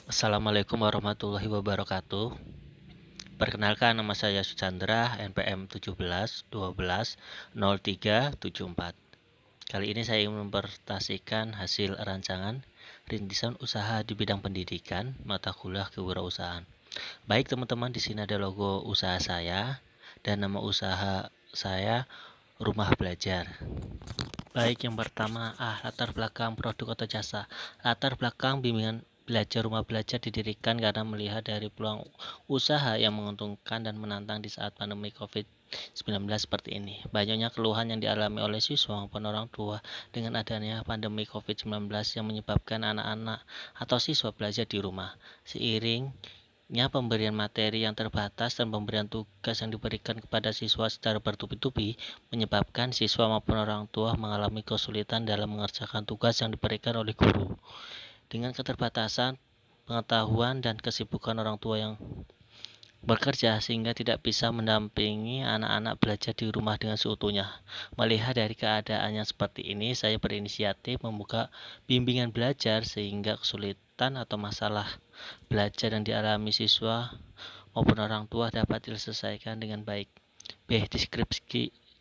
Assalamualaikum warahmatullahi wabarakatuh. Perkenalkan, nama saya Suchandra, NPM 17 12 03 74. Kali ini saya ingin mempresentasikan hasil rancangan rintisan usaha di bidang pendidikan mata kuliah kewirausahaan. Baik teman-teman, di sini ada logo usaha saya dan nama usaha saya Rumah Belajar. Baik, yang pertama, latar belakang produk atau jasa. Latar belakang bimbingan belajar Rumah Belajar didirikan karena melihat dari peluang usaha yang menguntungkan dan menantang di saat pandemi COVID-19 seperti ini. Banyaknya keluhan yang dialami oleh siswa maupun orang tua dengan adanya pandemi COVID-19 yang menyebabkan anak-anak atau siswa belajar di rumah. Seiringnya pemberian materi yang terbatas dan pemberian tugas yang diberikan kepada siswa secara bertubi-tubi menyebabkan siswa maupun orang tua mengalami kesulitan dalam mengerjakan tugas yang diberikan oleh guru. Dengan keterbatasan pengetahuan dan kesibukan orang tua yang bekerja sehingga tidak bisa mendampingi anak-anak belajar di rumah dengan seutuhnya. Melihat dari keadaan yang seperti ini, saya berinisiatif membuka bimbingan belajar sehingga kesulitan atau masalah belajar yang dialami siswa maupun orang tua dapat diselesaikan dengan baik. B.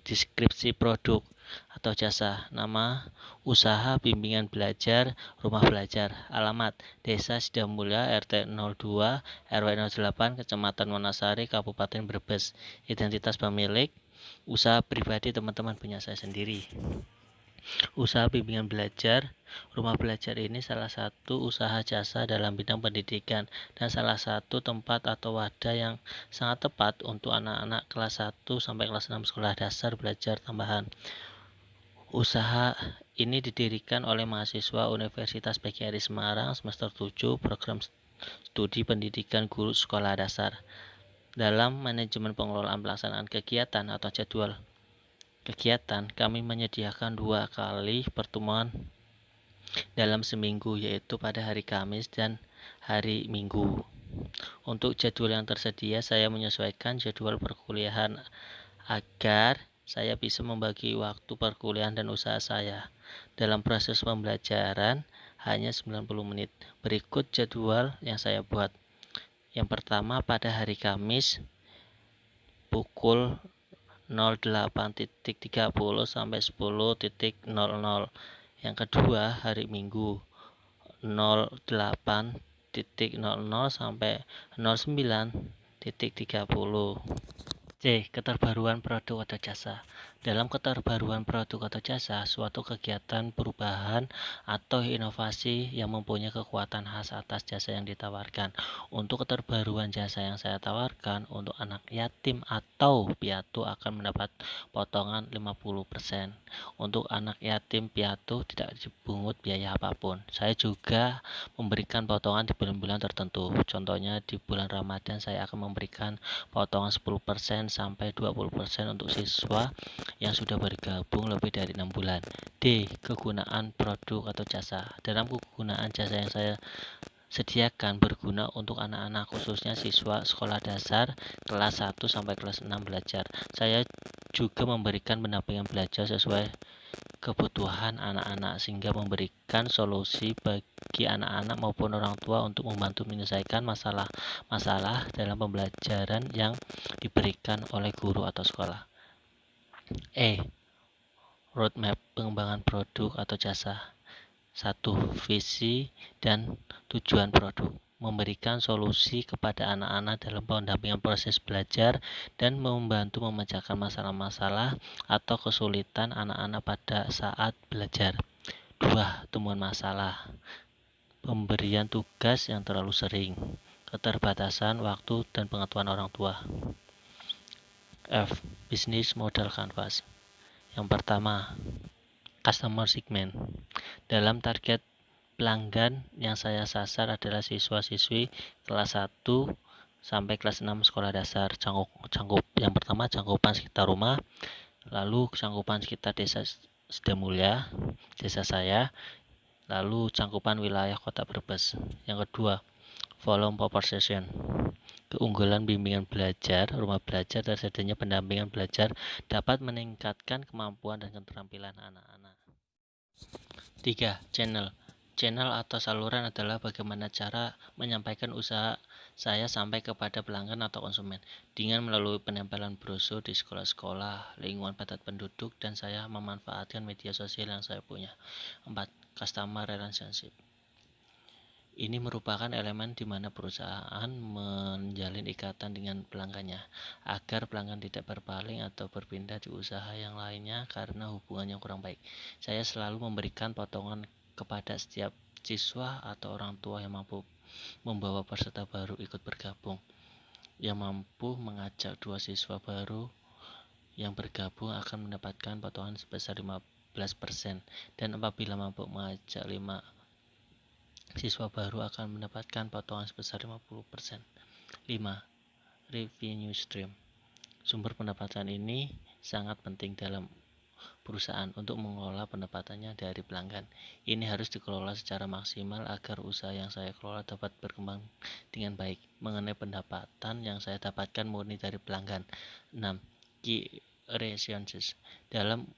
Deskripsi produk atau jasa. Nama usaha bimbingan belajar Rumah Belajar. Alamat Desa Sidamulya, RT 02, RW 08, Kecamatan Wanasari, Kabupaten Brebes. Identitas pemilik usaha pribadi teman-teman punya saya sendiri. Usaha bimbingan belajar Rumah Belajar ini salah satu usaha jasa dalam bidang pendidikan dan salah satu tempat atau wadah yang sangat tepat untuk anak-anak kelas 1 sampai kelas 6 sekolah dasar belajar tambahan. Usaha ini didirikan oleh mahasiswa Universitas PGRI Semarang semester 7 program studi pendidikan guru sekolah dasar. Dalam manajemen pengelolaan pelaksanaan kegiatan atau jadwal kegiatan, kami menyediakan 2 kali pertemuan dalam seminggu, yaitu pada hari Kamis dan hari Minggu. Untuk jadwal yang tersedia, saya menyesuaikan jadwal perkuliahan agar saya bisa membagi waktu perkuliahan dan usaha saya. Dalam proses pembelajaran hanya 90 menit. Berikut jadwal yang saya buat. Yang pertama, pada hari Kamis pukul 08.30 sampai 10.00. Yang kedua, hari Minggu 08.00 sampai 09.30. C. Keterbaruan produk atau jasa. Dalam keterbaruan produk atau jasa, suatu kegiatan perubahan atau inovasi yang mempunyai kekuatan khas atas jasa yang ditawarkan. Untuk keterbaruan jasa yang saya tawarkan, untuk anak yatim atau piatu akan mendapat potongan 50%. Untuk anak yatim piatu tidak dipungut biaya apapun. Saya juga memberikan potongan di bulan-bulan tertentu. Contohnya di bulan Ramadan saya akan memberikan potongan 10% sampai 20% untuk siswa yang sudah bergabung lebih dari 6 bulan. D. Kegunaan produk atau jasa. Dalam kegunaan jasa yang saya sediakan berguna untuk anak-anak, khususnya siswa sekolah dasar kelas 1 sampai kelas 6 belajar. Saya juga memberikan pendampingan belajar sesuai kebutuhan anak-anak sehingga memberikan solusi bagi anak-anak maupun orang tua untuk membantu menyelesaikan masalah-masalah dalam pembelajaran yang diberikan oleh guru atau sekolah. E. Roadmap pengembangan produk atau jasa. 1. Visi dan tujuan produk. Memberikan solusi kepada anak-anak dalam pendampingan proses belajar dan membantu memecahkan masalah-masalah atau kesulitan anak-anak pada saat belajar. 2. Temuan masalah. Pemberian tugas yang terlalu sering, keterbatasan waktu dan pengetahuan orang tua. F. Business model canvas. Yang pertama, customer segment. Dalam target pelanggan yang saya sasar adalah siswa-siswi kelas 1 sampai kelas 6 sekolah dasar. Yang pertama, cangkupan sekitar rumah, lalu cangkupan sekitar desa Sidamulya, desa saya, lalu cangkupan wilayah kota Brebes. Yang kedua, volume per session. Keunggulan bimbingan belajar Rumah Belajar tersedianya pendampingan belajar dapat meningkatkan kemampuan dan keterampilan anak-anak. 3. Channel. Channel atau saluran adalah bagaimana cara menyampaikan usaha saya sampai kepada pelanggan atau konsumen dengan melalui penempelan brosur di sekolah-sekolah, lingkungan padat penduduk, dan saya memanfaatkan media sosial yang saya punya. 4. Customer relationship. Ini merupakan elemen di mana perusahaan menjalin ikatan dengan pelanggannya agar pelanggan tidak berpaling atau berpindah di usaha yang lainnya karena hubungan yang kurang baik. Saya selalu memberikan potongan kepada setiap siswa atau orang tua yang mampu membawa peserta baru ikut bergabung. Yang mampu mengajak 2 siswa baru yang bergabung akan mendapatkan potongan sebesar 15%, dan apabila mampu mengajak 5 siswa baru akan mendapatkan potongan sebesar 50%. 5. Revenue stream. Sumber pendapatan ini sangat penting dalam perusahaan untuk mengelola pendapatannya dari pelanggan. Ini harus dikelola secara maksimal agar usaha yang saya kelola dapat berkembang dengan baik. Mengenai pendapatan yang saya dapatkan murni dari pelanggan. 6. Key resources. Dalam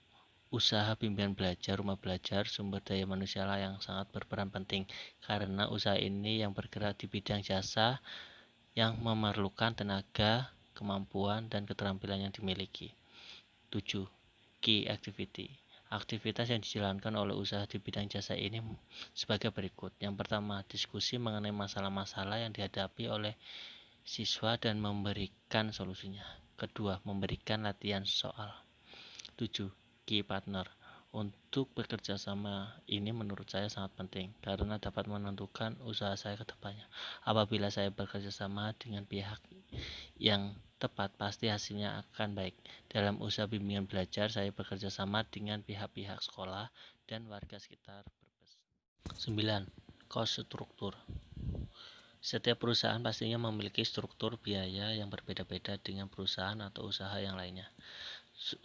usaha bimbingan belajar rumah belajar, sumber daya manusia lah yang sangat berperan penting karena usaha ini yang bergerak di bidang jasa yang memerlukan tenaga, kemampuan, dan keterampilan yang dimiliki. 7. Key activity. Aktivitas yang dijalankan oleh usaha di bidang jasa ini sebagai berikut. Yang pertama, diskusi mengenai masalah-masalah yang dihadapi oleh siswa dan memberikan solusinya. Kedua, memberikan latihan soal. 7. Key partner. Untuk bekerja sama ini menurut saya sangat penting karena dapat menentukan usaha saya ke depannya. Apabila saya bekerja sama dengan pihak yang tepat, pasti hasilnya akan baik. Dalam usaha bimbingan belajar, saya bekerja sama dengan pihak-pihak sekolah dan warga sekitar. 9. Cost struktur. Setiap perusahaan pastinya memiliki struktur biaya yang berbeda-beda dengan perusahaan atau usaha yang lainnya.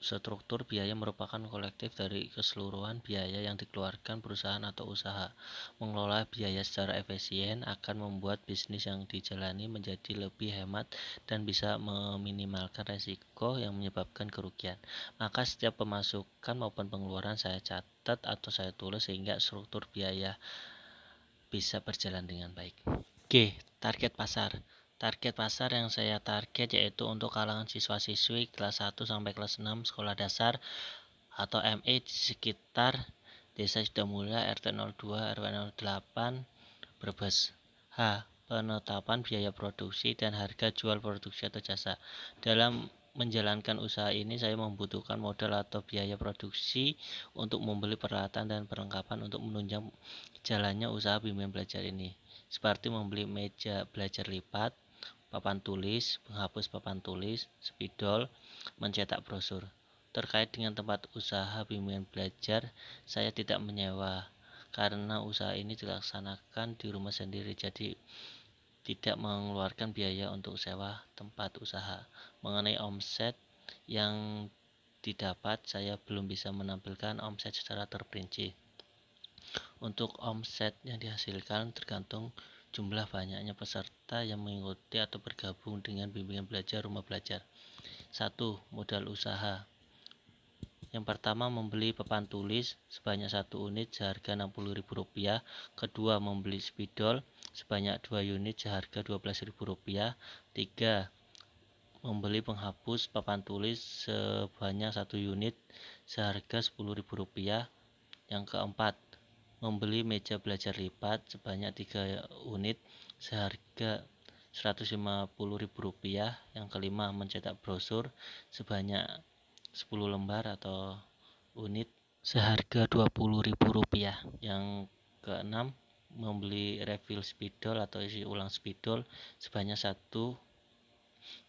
Struktur biaya merupakan kolektif dari keseluruhan biaya yang dikeluarkan perusahaan atau usaha. Mengelola biaya secara efisien akan membuat bisnis yang dijalani menjadi lebih hemat dan bisa meminimalkan resiko yang menyebabkan kerugian. Maka setiap pemasukan maupun pengeluaran saya catat atau saya tulis sehingga struktur biaya bisa berjalan dengan baik. G. Target pasar. Target pasar yang saya target yaitu untuk kalangan siswa-siswi kelas 1 sampai kelas 6 sekolah dasar atau MI di sekitar Desa Sidomulyo, RT 02, RW 08, Brebes. H. Penetapan biaya produksi dan harga jual produksi atau jasa. Dalam menjalankan usaha ini saya membutuhkan modal atau biaya produksi untuk membeli peralatan dan perlengkapan untuk menunjang jalannya usaha bimbingan belajar ini, seperti membeli meja belajar lipat, papan tulis, penghapus papan tulis, spidol, mencetak brosur. Terkait dengan tempat usaha bimbingan belajar, saya tidak menyewa karena usaha ini dilaksanakan di rumah sendiri, jadi tidak mengeluarkan biaya untuk sewa tempat usaha. Mengenai omset yang didapat, saya belum bisa menampilkan omset secara terperinci. Untuk omset yang dihasilkan tergantung jumlah banyaknya peserta yang mengikuti atau bergabung dengan bimbingan belajar rumah belajar. 1. Modal usaha. Yang pertama, membeli papan tulis sebanyak 1 unit seharga Rp60.000. Kedua, membeli spidol sebanyak 2 unit seharga Rp12.000. 3. Membeli penghapus papan tulis sebanyak 1 unit seharga Rp10.000. Yang keempat, membeli meja belajar lipat sebanyak 3 unit seharga Rp150.000. Yang kelima, mencetak brosur sebanyak 10 lembar atau unit seharga Rp20.000. Yang keenam, membeli refill spidol atau isi ulang spidol sebanyak 1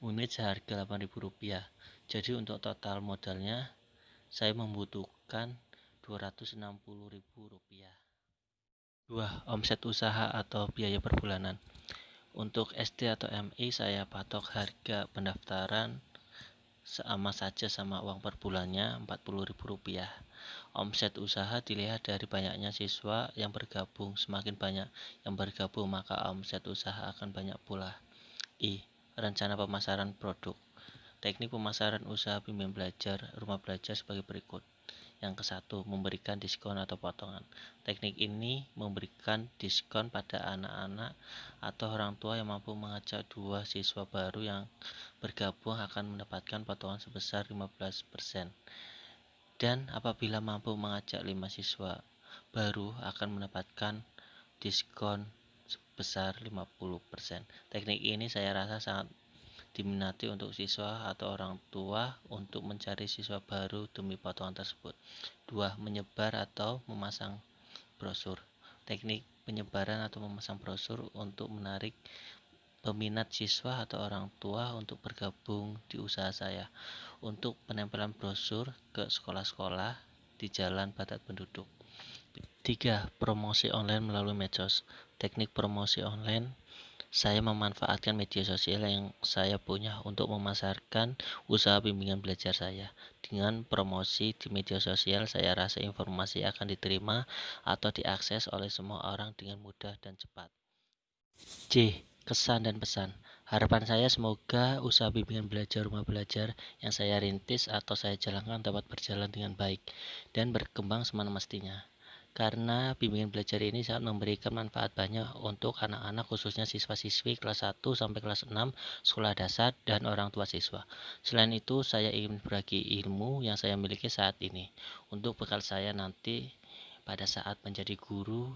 unit seharga Rp8.000. Jadi untuk total modalnya saya membutuhkan Rp260.000. 2. Omset usaha atau biaya per bulanan. Untuk SD atau MI saya patok harga pendaftaran sama saja sama uang per bulannya Rp40.000. Omset usaha dilihat dari banyaknya siswa yang bergabung. Semakin banyak yang bergabung maka omset usaha akan banyak pula. I. Rencana pemasaran produk. Teknik pemasaran usaha bimbingan belajar rumah belajar sebagai berikut. Yang ke-1, memberikan diskon atau potongan. Teknik ini memberikan diskon pada anak-anak atau orang tua yang mampu mengajak 2 siswa baru yang bergabung akan mendapatkan potongan sebesar 15%. Dan apabila mampu mengajak 5 siswa baru akan mendapatkan diskon sebesar 50%. Teknik ini saya rasa sangat diminati untuk siswa atau orang tua untuk mencari siswa baru demi potongan tersebut. 2. Menyebar atau memasang brosur. Teknik penyebaran atau memasang brosur untuk menarik peminat siswa atau orang tua untuk bergabung di usaha saya. Untuk penempelan brosur ke sekolah-sekolah di jalan padat penduduk. 3. Promosi online melalui medsos. Teknik promosi online, saya memanfaatkan media sosial yang saya punya untuk memasarkan usaha bimbingan belajar saya. Dengan promosi di media sosial, saya rasa informasi akan diterima atau diakses oleh semua orang dengan mudah dan cepat. C. Kesan dan pesan. Harapan saya semoga usaha bimbingan belajar rumah belajar yang saya rintis atau saya jalankan dapat berjalan dengan baik dan berkembang semestinya. Karena bimbingan belajar ini sangat memberikan manfaat banyak untuk anak-anak khususnya siswa-siswi kelas 1 sampai kelas 6 sekolah dasar dan orang tua siswa. Selain itu, saya ingin berbagi ilmu yang saya miliki saat ini untuk bekal saya nanti pada saat menjadi guru.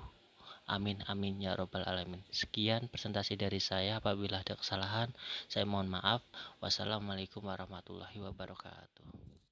Amin amin ya robbal alamin. Sekian presentasi dari saya. Apabila ada kesalahan, saya mohon maaf. Wassalamualaikum warahmatullahi wabarakatuh.